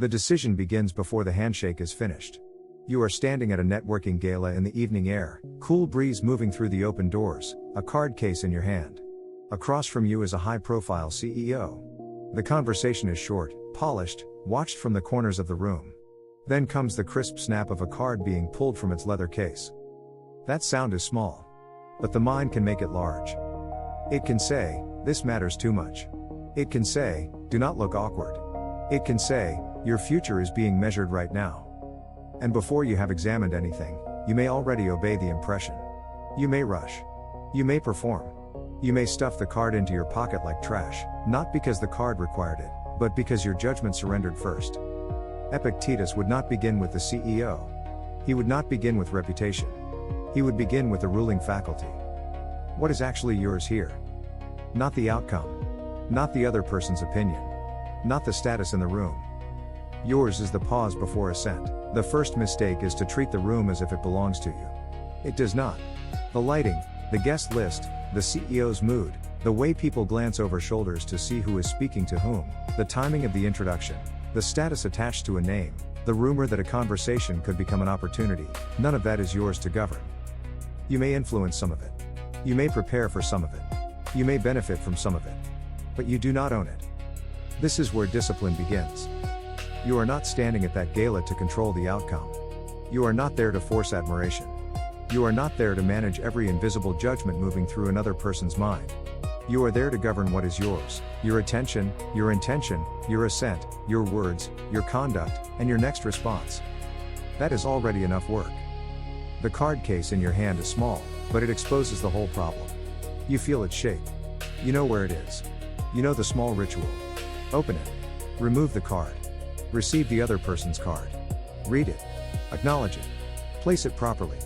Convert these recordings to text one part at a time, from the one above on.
The decision begins before the handshake is finished. You are standing at a networking gala in the evening air, cool breeze moving through the open doors, a card case in your hand. Across from you is a high-profile CEO. The conversation is short, polished, watched from the corners of the room. Then comes the crisp snap of a card being pulled from its leather case. That sound is small. But the mind can make it large. It can say, "This matters too much." It can say, "Do not look awkward." It can say, "Your future is being measured right now." And before you have examined anything, you may already obey the impression. You may rush. You may perform. You may stuff the card into your pocket like trash, not because the card required it, but because your judgment surrendered first. Epictetus would not begin with the CEO. He would not begin with reputation. He would begin with the ruling faculty. What is actually yours here? Not the outcome. Not the other person's opinion. Not the status in the room. Yours is the pause before assent. The first mistake is to treat the room as if it belongs to you. It does not. The lighting, the guest list, the CEO's mood, the way people glance over shoulders to see who is speaking to whom, the timing of the introduction, the status attached to a name, the rumor that a conversation could become an opportunity, none of that is yours to govern. You may influence some of it. You may prepare for some of it. You may benefit from some of it. But you do not own it. This is where discipline begins. You are not standing at that gala to control the outcome. You are not there to force admiration. You are not there to manage every invisible judgment moving through another person's mind. You are there to govern what is yours, your attention, your intention, your assent, your words, your conduct, and your next response. That is already enough work. The card case in your hand is small, but it exposes the whole problem. You feel its shape. You know where it is. You know the small ritual. Open it. Remove the card. Receive the other person's card. Read it. Acknowledge it. Place it properly.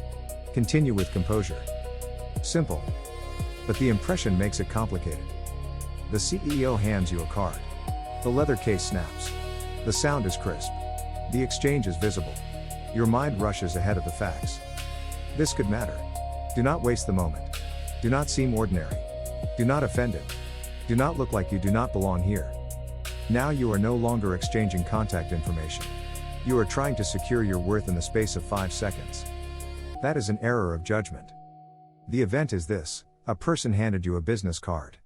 Continue with composure. Simple. But the impression makes it complicated. The CEO hands you a card. The leather case snaps. The sound is crisp. The exchange is visible. Your mind rushes ahead of the facts. This could matter. Do not waste the moment. Do not seem ordinary. Do not offend him. Do not look like you do not belong here. Now you are no longer exchanging contact information. You are trying to secure your worth in the space of 5 seconds. That is an error of judgment. The event is this: a person handed you a business card.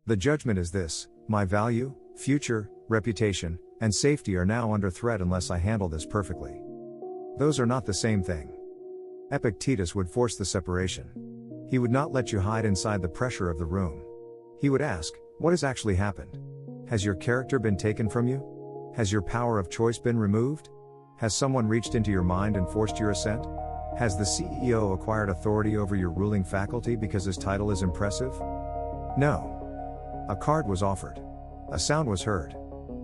The judgment is this: my value, future, reputation, and safety are now under threat unless I handle this perfectly. Those are not the same thing. Epictetus would force the separation. He would not let you hide inside the pressure of the room. He would ask, what has actually happened? Has your character been taken from you? Has your power of choice been removed? Has someone reached into your mind and forced your assent? Has the CEO acquired authority over your ruling faculty because his title is impressive? No. A card was offered. A sound was heard.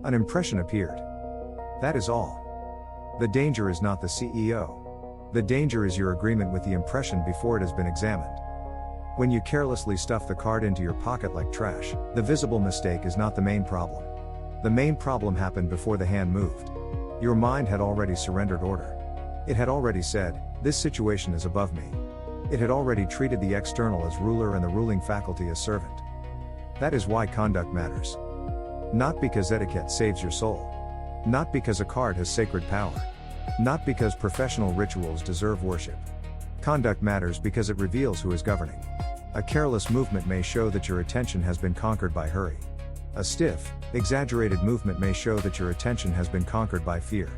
An impression appeared. That is all. The danger is not the CEO. The danger is your agreement with the impression before it has been examined. When you carelessly stuff the card into your pocket like trash, the visible mistake is not the main problem. The main problem happened before the hand moved. Your mind had already surrendered order. It had already said, this situation is above me. It had already treated the external as ruler and the ruling faculty as servant. That is why conduct matters. Not because etiquette saves your soul. Not because a card has sacred power. Not because professional rituals deserve worship. Conduct matters because it reveals who is governing. A careless movement may show that your attention has been conquered by hurry. A stiff, exaggerated movement may show that your attention has been conquered by fear.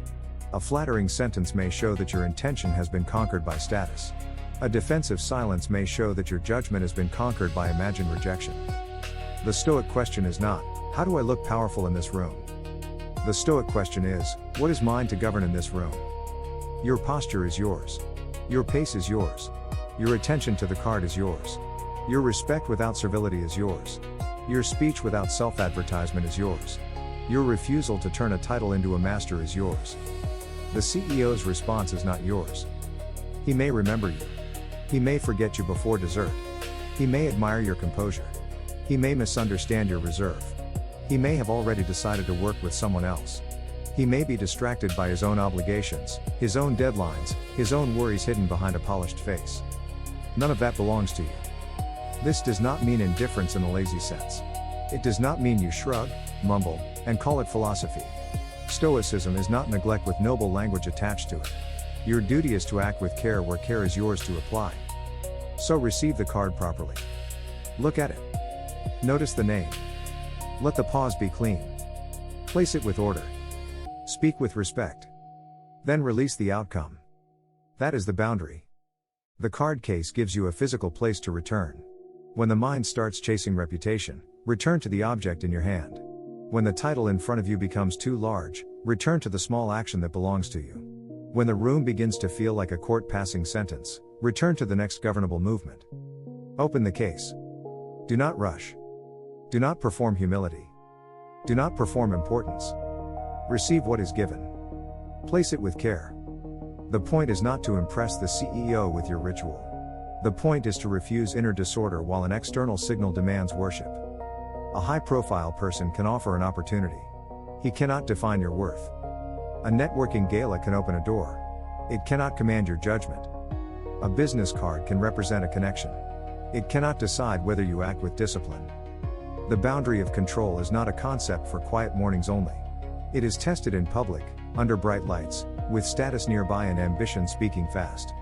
A flattering sentence may show that your intention has been conquered by status. A defensive silence may show that your judgment has been conquered by imagined rejection. The Stoic question is not, how do I look powerful in this room? The Stoic question is, what is mine to govern in this room? Your posture is yours. Your pace is yours. Your attention to the card is yours. Your respect without servility is yours. Your speech without self-advertisement is yours. Your refusal to turn a title into a master is yours. The CEO's response is not yours. He may remember you. He may forget you before dessert. He may admire your composure. He may misunderstand your reserve. He may have already decided to work with someone else. He may be distracted by his own obligations, his own deadlines, his own worries hidden behind a polished face. None of that belongs to you. This does not mean indifference in a lazy sense. It does not mean you shrug, mumble, and call it philosophy. Stoicism is not neglect with noble language attached to it. Your duty is to act with care where care is yours to apply. So receive the card properly. Look at it. Notice the name. Let the pause be clean. Place it with order. Speak with respect. Then release the outcome. That is the boundary. The card case gives you a physical place to return. When the mind starts chasing reputation, return to the object in your hand. When the title in front of you becomes too large, return to the small action that belongs to you. When the room begins to feel like a court-passing sentence, return to the next governable movement. Open the case. Do not rush. Do not perform humility. Do not perform importance. Receive what is given. Place it with care. The point is not to impress the CEO with your ritual. The point is to refuse inner disorder while an external signal demands worship. A high-profile person can offer an opportunity. He cannot define your worth. A networking gala can open a door. It cannot command your judgment. A business card can represent a connection. It cannot decide whether you act with discipline. The boundary of control is not a concept for quiet mornings only. It is tested in public, under bright lights, with status nearby and ambition speaking fast.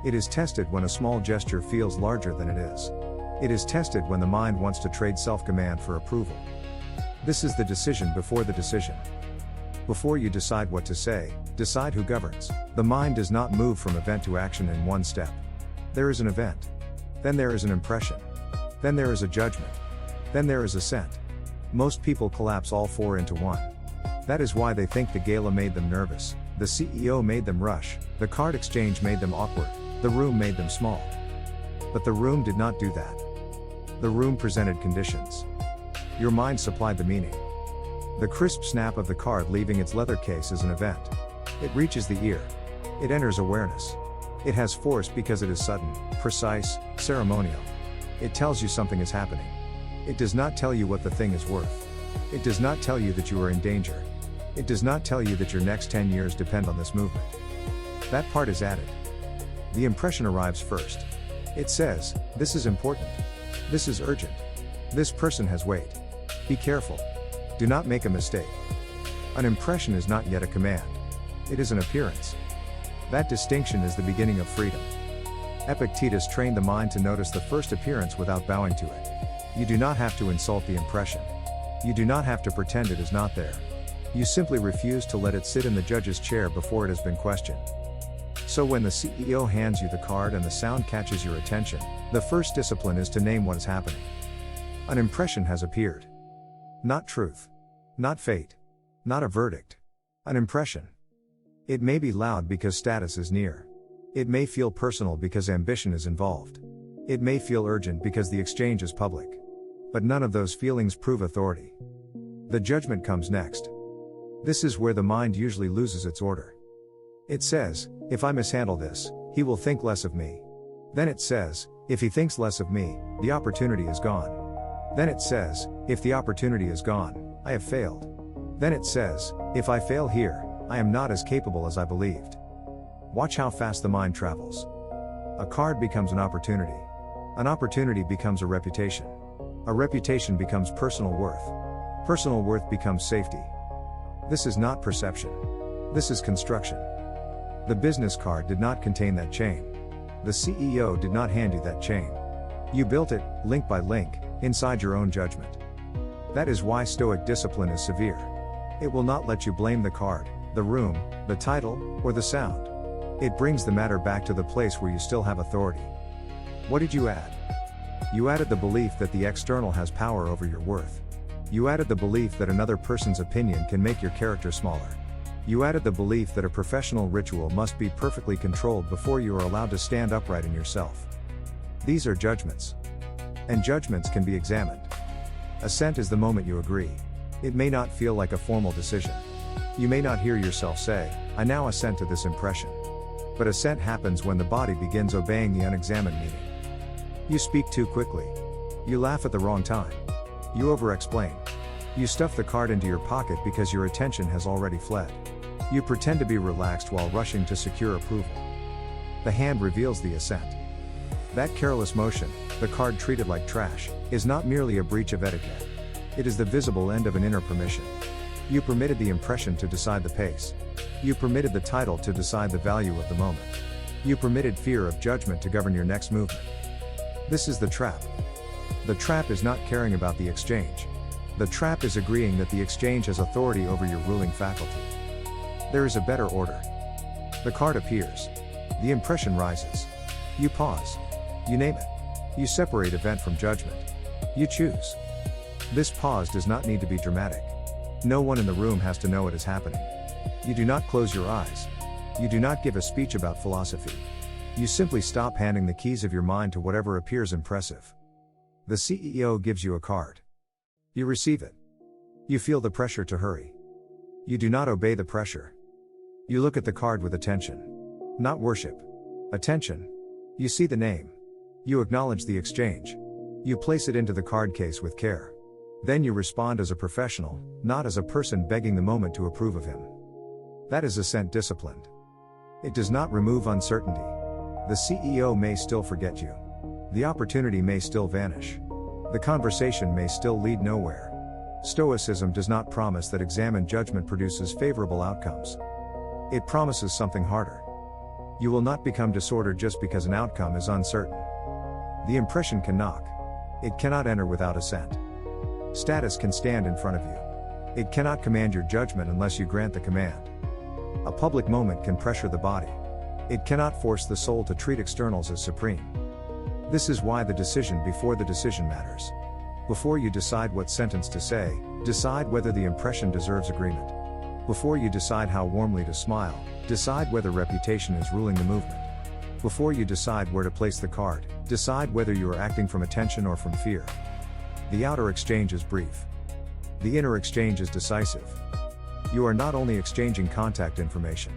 It is tested when a small gesture feels larger than it is. It is tested when the mind wants to trade self-command for approval. This is the decision before the decision. Before you decide what to say, decide who governs. The mind does not move from event to action in one step. There is an event. Then there is an impression. Then there is a judgment. Then there is assent. Most people collapse all four into one. That is why they think the gala made them nervous, the CEO made them rush, the card exchange made them awkward, the room made them small. But the room did not do that. The room presented conditions. Your mind supplied the meaning. The crisp snap of the card leaving its leather case is an event. It reaches the ear. It enters awareness. It has force because it is sudden, precise, ceremonial. It tells you something is happening. It does not tell you what the thing is worth. It does not tell you that you are in danger. It does not tell you that your next 10 years depend on this movement. That part is added. The impression arrives first. It says, this is important. This is urgent. This person has weight. Be careful. Do not make a mistake. An impression is not yet a command. It is an appearance. That distinction is the beginning of freedom. Epictetus trained the mind to notice the first appearance without bowing to it. You do not have to insult the impression. You do not have to pretend it is not there. You simply refuse to let it sit in the judge's chair before it has been questioned. So when the CEO hands you the card and the sound catches your attention, the first discipline is to name what is happening. An impression has appeared. Not truth. Not fate. Not a verdict. An impression. It may be loud because status is near. It may feel personal because ambition is involved. It may feel urgent because the exchange is public. But none of those feelings prove authority. The judgment comes next. This is where the mind usually loses its order. It says, if I mishandle this, he will think less of me. Then it says, if he thinks less of me, the opportunity is gone. Then it says, if the opportunity is gone, I have failed. Then it says, if I fail here, I am not as capable as I believed. Watch how fast the mind travels. A card becomes an opportunity. An opportunity becomes a reputation. A reputation becomes personal worth. Personal worth becomes safety. This is not perception. This is construction. The business card did not contain that chain. The CEO did not hand you that chain. You built it, link by link, inside your own judgment. That is why Stoic discipline is severe. It will not let you blame the card, the room, the title, or the sound. It brings the matter back to the place where you still have authority. What did you add? You added the belief that the external has power over your worth. You added the belief that another person's opinion can make your character smaller. You added the belief that a professional ritual must be perfectly controlled before you are allowed to stand upright in yourself. These are judgments. And judgments can be examined. Assent is the moment you agree. It may not feel like a formal decision. You may not hear yourself say, I now assent to this impression. But assent happens when the body begins obeying the unexamined meaning. You speak too quickly. You laugh at the wrong time. You over-explain. You stuff the card into your pocket because your attention has already fled. You pretend to be relaxed while rushing to secure approval. The hand reveals the assent. That careless motion, the card treated like trash, is not merely a breach of etiquette. It is the visible end of an inner permission. You permitted the impression to decide the pace. You permitted the title to decide the value of the moment. You permitted fear of judgment to govern your next movement. This is the trap. The trap is not caring about the exchange. The trap is agreeing that the exchange has authority over your ruling faculty. There is a better order. The card appears. The impression rises. You pause. You name it. You separate event from judgment. You choose. This pause does not need to be dramatic. No one in the room has to know it is happening. You do not close your eyes. You do not give a speech about philosophy. You simply stop handing the keys of your mind to whatever appears impressive. The CEO gives you a card. You receive it. You feel the pressure to hurry. You do not obey the pressure. You look at the card with attention. Not worship. Attention. You see the name. You acknowledge the exchange. You place it into the card case with care. Then you respond as a professional, not as a person begging the moment to approve of him. That is assent disciplined. It does not remove uncertainty. The CEO may still forget you. The opportunity may still vanish. The conversation may still lead nowhere. Stoicism does not promise that examined judgment produces favorable outcomes. It promises something harder. You will not become disordered just because an outcome is uncertain. The impression can knock. It cannot enter without assent. Status can stand in front of you. It cannot command your judgment unless you grant the command. A public moment can pressure the body. It cannot force the soul to treat externals as supreme. This is why the decision before the decision matters. Before you decide what sentence to say, decide whether the impression deserves agreement. Before you decide how warmly to smile, decide whether reputation is ruling the movement. Before you decide where to place the card, decide whether you are acting from attention or from fear. The outer exchange is brief. The inner exchange is decisive. You are not only exchanging contact information.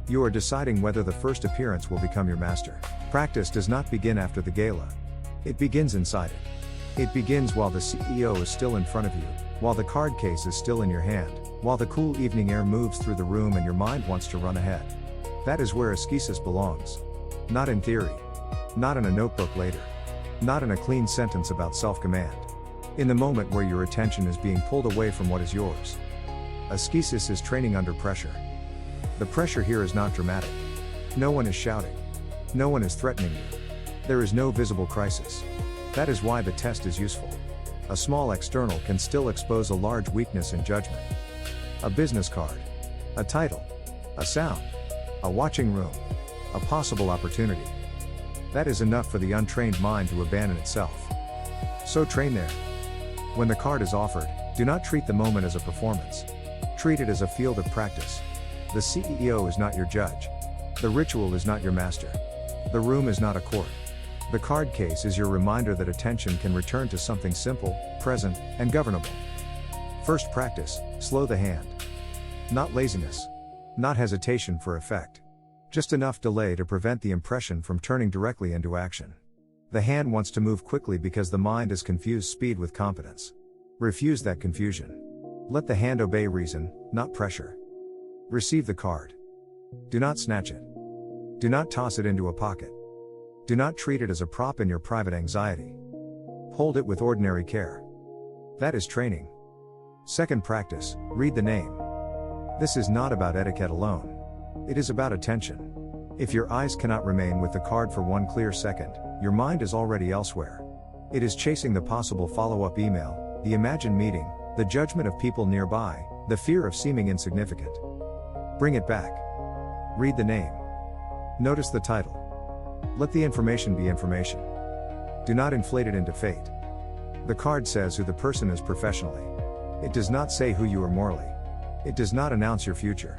You are deciding whether the first appearance will become your master. Practice does not begin after the gala. It begins inside it. It begins while the CEO is still in front of you, while the card case is still in your hand, while the cool evening air moves through the room and your mind wants to run ahead. That is where ascesis belongs. Not in theory. Not in a notebook later. Not in a clean sentence about self-command. In the moment where your attention is being pulled away from what is yours. Ascesis is training under pressure. The pressure here is not dramatic. No one is shouting. No one is threatening you. There is no visible crisis. That is why the test is useful. A small external can still expose a large weakness in judgment. A business card. A title. A sound. A watching room. A possible opportunity. That is enough for the untrained mind to abandon itself. So train there. When the card is offered, do not treat the moment as a performance. Treat it as a field of practice. The CEO is not your judge. The ritual is not your master. The room is not a court. The card case is your reminder that attention can return to something simple, present, and governable. First practice, slow the hand. Not laziness. Not hesitation for effect. Just enough delay to prevent the impression from turning directly into action. The hand wants to move quickly because the mind has confused speed with competence. Refuse that confusion. Let the hand obey reason, not pressure. Receive the card. Do not snatch it. Do not toss it into a pocket. Do not treat it as a prop in your private anxiety. Hold it with ordinary care. That is training. Second practice, read the name. This is not about etiquette alone. It is about attention. If your eyes cannot remain with the card for one clear second, your mind is already elsewhere. It is chasing the possible follow-up email, the imagined meeting, the judgment of people nearby, the fear of seeming insignificant. Bring it back. Read the name. Notice the title. Let the information be information. Do not inflate it into fate. The card says who the person is professionally. It does not say who you are morally. It does not announce your future.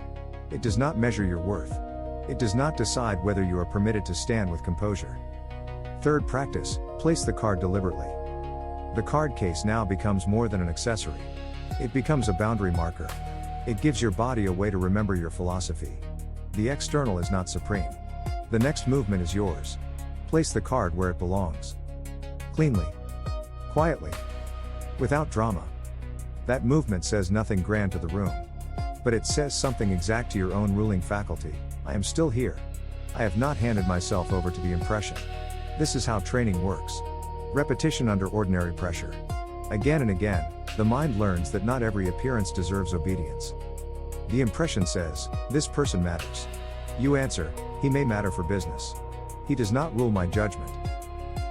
It does not measure your worth. It does not decide whether you are permitted to stand with composure. Third practice, place the card deliberately. The card case now becomes more than an accessory. It becomes a boundary marker. It gives your body a way to remember your philosophy. The external is not supreme. The next movement is yours. Place the card where it belongs. Cleanly. Quietly. Without drama. That movement says nothing grand to the room. But it says something exact to your own ruling faculty. I am still here. I have not handed myself over to the impression. This is how training works. Repetition under ordinary pressure. Again and again, the mind learns that not every appearance deserves obedience. The impression says, this person matters. You answer, he may matter for business. He does not rule my judgment.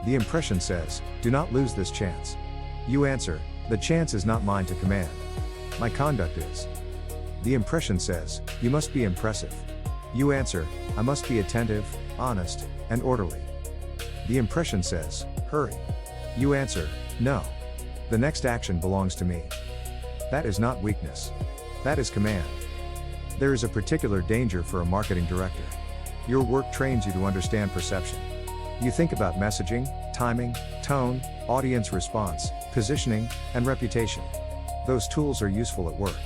The impression says, do not lose this chance. You answer, the chance is not mine to command. My conduct is. The impression says, you must be impressive. You answer, I must be attentive, honest, and orderly. The impression says, hurry. You answer, no. The next action belongs to me. That is not weakness. That is command. There is a particular danger for a marketing director. Your work trains you to understand perception. You think about messaging, timing, tone, audience response, positioning, and reputation. Those tools are useful at work.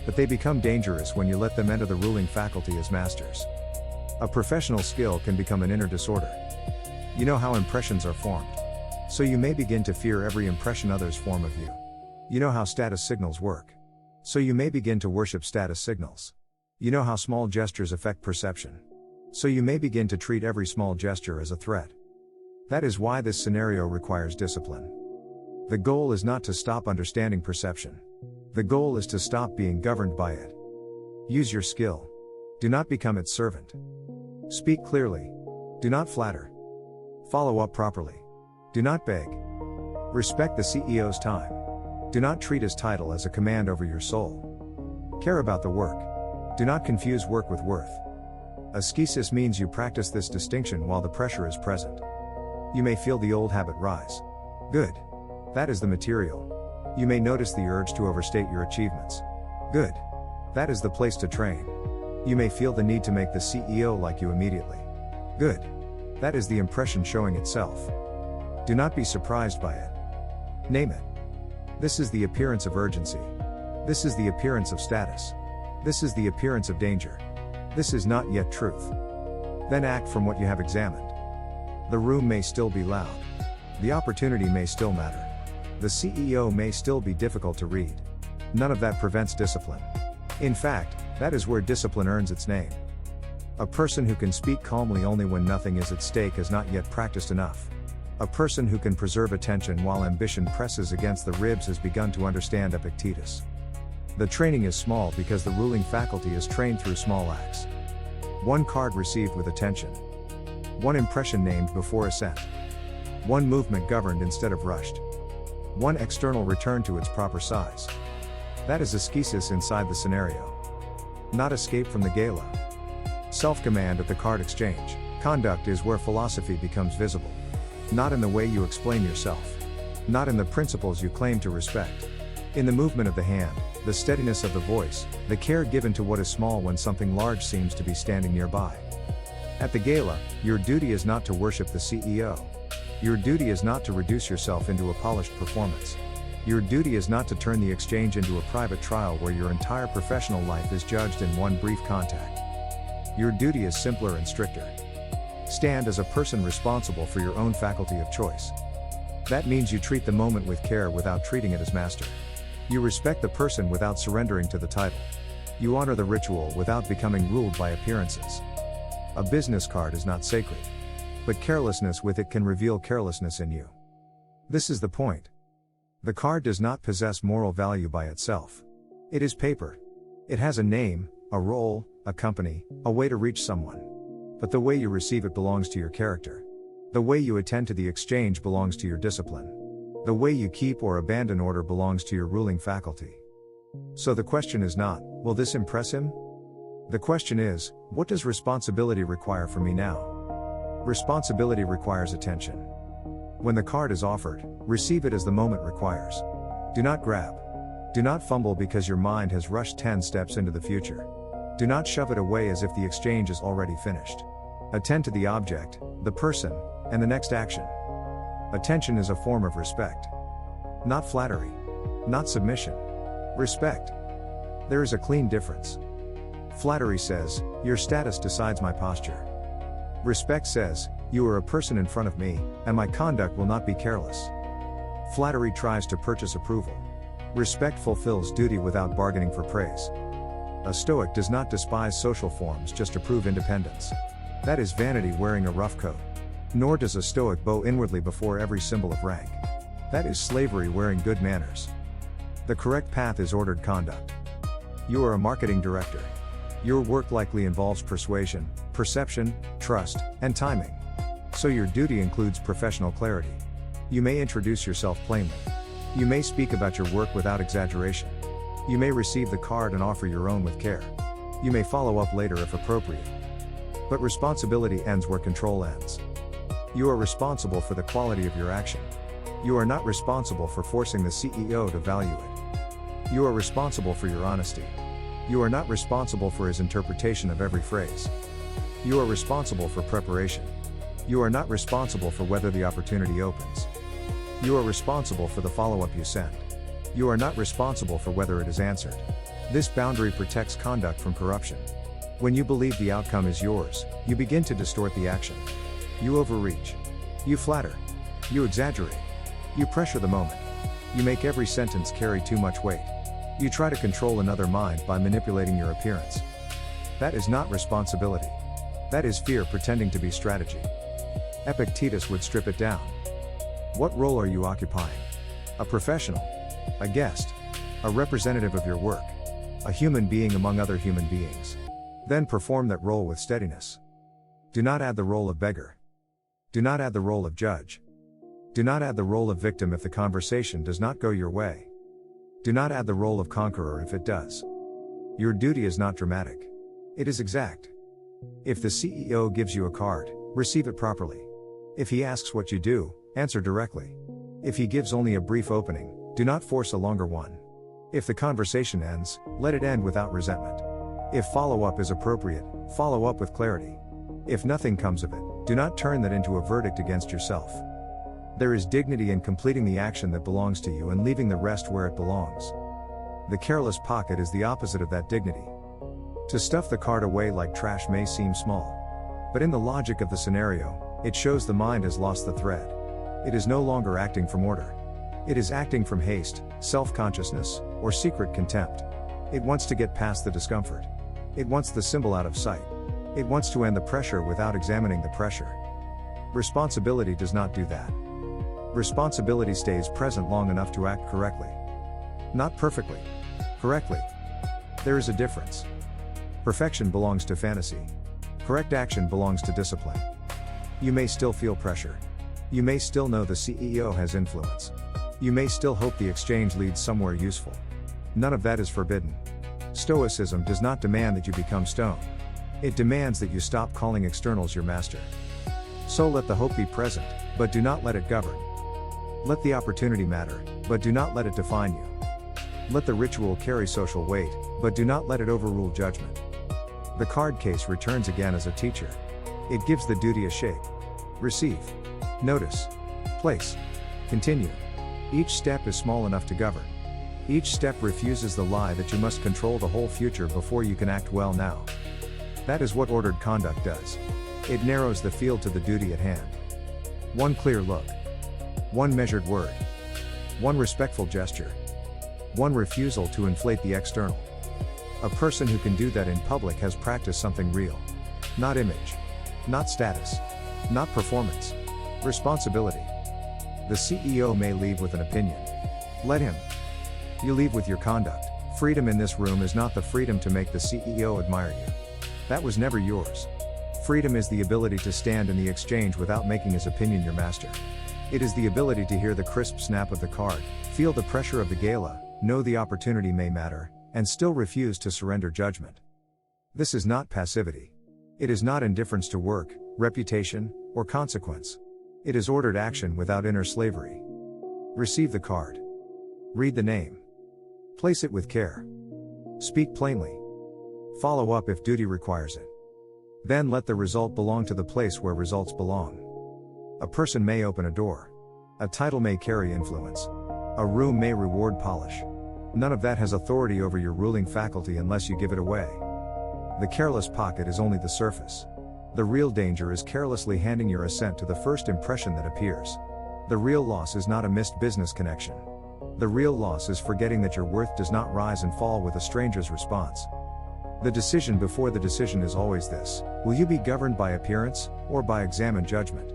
But they become dangerous when you let them enter the ruling faculty as masters. A professional skill can become an inner disorder. You know how impressions are formed. So you may begin to fear every impression others form of you. You know how status signals work. So you may begin to worship status signals. You know how small gestures affect perception. So you may begin to treat every small gesture as a threat. That is why this scenario requires discipline. The goal is not to stop understanding perception. The goal is to stop being governed by it. Use your skill. Do not become its servant. Speak clearly. Do not flatter. Follow up properly. Do not beg. Respect the CEO's time. Do not treat his title as a command over your soul. Care about the work. Do not confuse work with worth. Ascesis means you practice this distinction while the pressure is present. You may feel the old habit rise. Good. That is the material. You may notice the urge to overstate your achievements. Good. That is the place to train. You may feel the need to make the CEO like you immediately. Good. That is the impression showing itself. Do not be surprised by it. Name it. This is the appearance of urgency. This is the appearance of status. This is the appearance of danger. This is not yet truth. Then act from what you have examined. The room may still be loud. The opportunity may still matter. The CEO may still be difficult to read. None of that prevents discipline. In fact, that is where discipline earns its name. A person who can speak calmly only when nothing is at stake has not yet practiced enough. A person who can preserve attention while ambition presses against the ribs has begun to understand Epictetus. The training is small because the ruling faculty is trained through small acts. One card received with attention. One impression named before assent. One movement governed instead of rushed. One external return to its proper size. That is ascesis inside the scenario. Not escape from the gala. Self-command at the card exchange. Conduct is where philosophy becomes visible. Not in the way you explain yourself. Not in the principles you claim to respect. In the movement of the hand, the steadiness of the voice, the care given to what is small when something large seems to be standing nearby. At the gala, your duty is not to worship the CEO. Your duty is not to reduce yourself into a polished performance. Your duty is not to turn the exchange into a private trial where your entire professional life is judged in one brief contact. Your duty is simpler and stricter. Stand as a person responsible for your own faculty of choice. That means you treat the moment with care without treating it as master. You respect the person without surrendering to the title. You honor the ritual without becoming ruled by appearances. A business card is not sacred. But carelessness with it can reveal carelessness in you. This is the point. The card does not possess moral value by itself. It is paper. It has a name, a role, a company, a way to reach someone. But the way you receive it belongs to your character. The way you attend to the exchange belongs to your discipline. The way you keep or abandon order belongs to your ruling faculty. So the question is not, will this impress him? The question is, what does responsibility require from me now? Responsibility requires attention. When the card is offered, receive it as the moment requires. Do not grab. Do not fumble because your mind has rushed 10 steps into the future. Do not shove it away as if the exchange is already finished. Attend to the object, the person, and the next action. Attention is a form of respect. Not flattery. Not submission. Respect. There is a clean difference. Flattery says, your status decides my posture. Respect says, you are a person in front of me, and my conduct will not be careless. Flattery tries to purchase approval. Respect fulfills duty without bargaining for praise. A Stoic does not despise social forms just to prove independence. That is vanity wearing a rough coat. Nor does a Stoic bow inwardly before every symbol of rank. That is slavery wearing good manners. The correct path is ordered conduct. You are a marketing director. Your work likely involves persuasion, perception, trust, and timing. So your duty includes professional clarity. You may introduce yourself plainly. You may speak about your work without exaggeration. You may receive the card and offer your own with care. You may follow up later if appropriate. But responsibility ends where control ends. You are responsible for the quality of your action. You are not responsible for forcing the CEO to value it. You are responsible for your honesty. You are not responsible for his interpretation of every phrase. You are responsible for preparation. You are not responsible for whether the opportunity opens. You are responsible for the follow-up you send. You are not responsible for whether it is answered. This boundary protects conduct from corruption. When you believe the outcome is yours, you begin to distort the action. You overreach. You flatter. You exaggerate. You pressure the moment. You make every sentence carry too much weight. You try to control another mind by manipulating your appearance. That is not responsibility. That is fear pretending to be strategy. Epictetus would strip it down. What role are you occupying? A professional? A guest? A representative of your work? A human being among other human beings? Then perform that role with steadiness. Do not add the role of beggar. Do not add the role of judge. Do not add the role of victim if the conversation does not go your way. Do not add the role of conqueror if it does. Your duty is not dramatic. It is exact. If the CEO gives you a card, receive it properly. If he asks what you do, answer directly. If he gives only a brief opening, do not force a longer one. If the conversation ends, let it end without resentment. If follow-up is appropriate, follow up with clarity. If nothing comes of it, do not turn that into a verdict against yourself. There is dignity in completing the action that belongs to you and leaving the rest where it belongs. The careless pocket is the opposite of that dignity. To stuff the card away like trash may seem small. But in the logic of the scenario, it shows the mind has lost the thread. It is no longer acting from order. It is acting from haste, self-consciousness, or secret contempt. It wants to get past the discomfort. It wants the symbol out of sight. It wants to end the pressure without examining the pressure. Responsibility does not do that. Responsibility stays present long enough to act correctly. Not perfectly. Correctly. There is a difference. Perfection belongs to fantasy. Correct action belongs to discipline. You may still feel pressure. You may still know the CEO has influence. You may still hope the exchange leads somewhere useful. None of that is forbidden. Stoicism does not demand that you become stone. It demands that you stop calling externals your master. So let the hope be present, but do not let it govern. Let the opportunity matter, but do not let it define you. Let the ritual carry social weight, but do not let it overrule judgment. The card case returns again as a teacher. It gives the duty a shape. Receive. Notice. Place. Continue. Each step is small enough to govern. Each step refuses the lie that you must control the whole future before you can act well now. That is what ordered conduct does. It narrows the field to the duty at hand. One clear look. One measured word. One respectful gesture. One refusal to inflate the external. A person who can do that in public has practiced something real. Not image. Not status. Not performance. Responsibility. The CEO may leave with an opinion. Let him. You leave with your conduct. Freedom in this room is not the freedom to make the CEO admire you. That was never yours. Freedom is the ability to stand in the exchange without making his opinion your master. It is the ability to hear the crisp snap of the card, feel the pressure of the gala, know the opportunity may matter, and still refuse to surrender judgment. This is not passivity. It is not indifference to work, reputation, or consequence. It is ordered action without inner slavery. Receive the card. Read the name. Place it with care. Speak plainly. Follow up if duty requires it. Then let the result belong to the place where results belong. A person may open a door. A title may carry influence. A room may reward polish. None of that has authority over your ruling faculty unless you give it away. The careless pocket is only the surface. The real danger is carelessly handing your assent to the first impression that appears. The real loss is not a missed business connection. The real loss is forgetting that your worth does not rise and fall with a stranger's response. The decision before the decision is always this: will you be governed by appearance, or by examined judgment?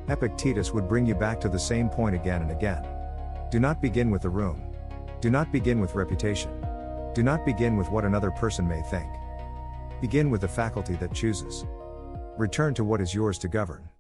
Epictetus would bring you back to the same point again and again. Do not begin with the room. Do not begin with reputation. Do not begin with what another person may think. Begin with the faculty that chooses. Return to what is yours to govern.